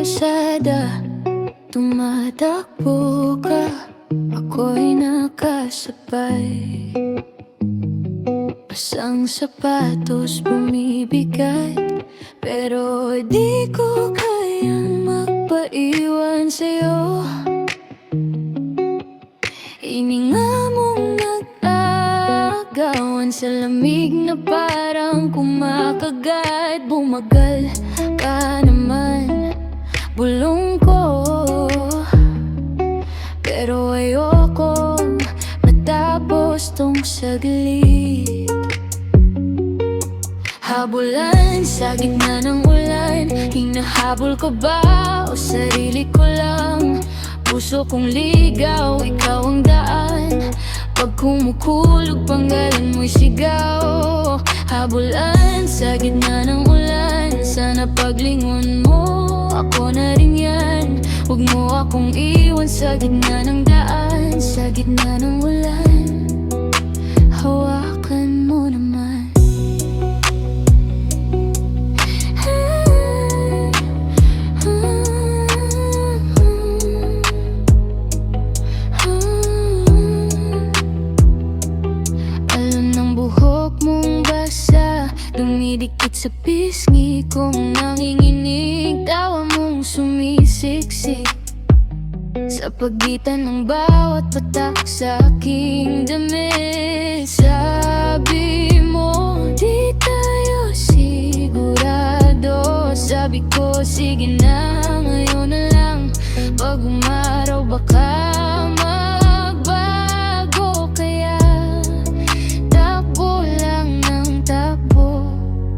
kalsada, tumatakbo ka, ako'y nakasabay. Pasang sapatos bumibigat, pero di ko kayang magpaiwan sa'yo. Hininga mong nag-agawan sa lamig na parang kumakagat. Bumagal ka naman, bulong ko, pero ayokong matapos tong saglit. Habulan sa gitna ng ulan, hinahabol ka ba o sarili ko lang? Puso kong ligaw, ikaw ang daan. Pag kumukulog, panggalan mo'y sigaw. Habulan sa gitna ng ulan, sana paglingon mo, ako na rin yan. Huwag mo akong iwan sa gitna ng daan, sa gitna ng ulan. Hawakan mo naman. Dumidikit sa pisngi kong nanginginig, tawa mong sumisiksik sa pagitan ng bawat patak sa aking damit. Sabi mo, di tayo sigurado. Sabi ko, sige na, ngayon na lang. Pag umaraw baka magbago, kaya takbo lang ng takbo,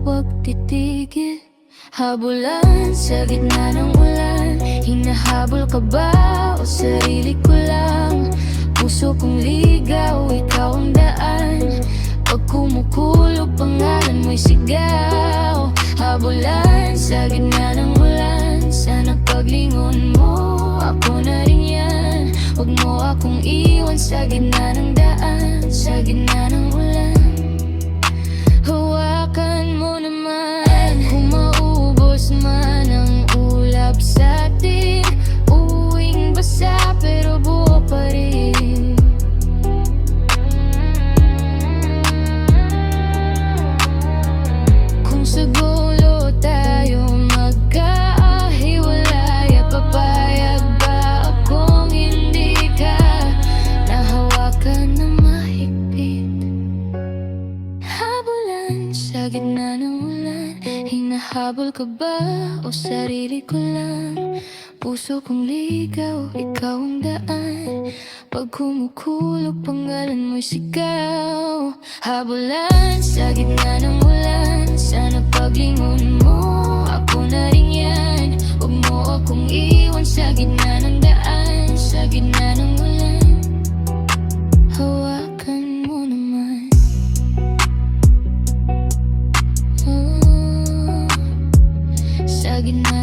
huwag titigil. Habulan sa gitna ng ulan, hinahabol ka ba o sarili ko lang? Puso kong ligaw, ikaw ang daan. Pag kumukulog, pangalan mo'y sigaw. Habulan sa gitna ng ulan, sana paglingon mo, ako na rin yan. Huwag mo akong iwan sa gitna ng daan, sa gitna ng ulan. Hawakan mo naman. Kung maubos man ang ulap sa atin, uwing basa pero buo pa rin. Kung sa gulo tayo magkahiwalay, papayag ba akong hindi ka nahawakan na mahigpit? Habulan sa gitna ng ulan, hinahabol ka ba o sarili ko lang? Puso kong ligaw, ikaw ang daan. Pag kumukulog, pangalan mo'y sigaw. Habulan sa gitna ng ulan, sana paglingon mo, ako na rin yan. Huwag mo akong iwan sa gitna ng daan, sa gitna ng ulan. Hawakan mo naman. Sa gitna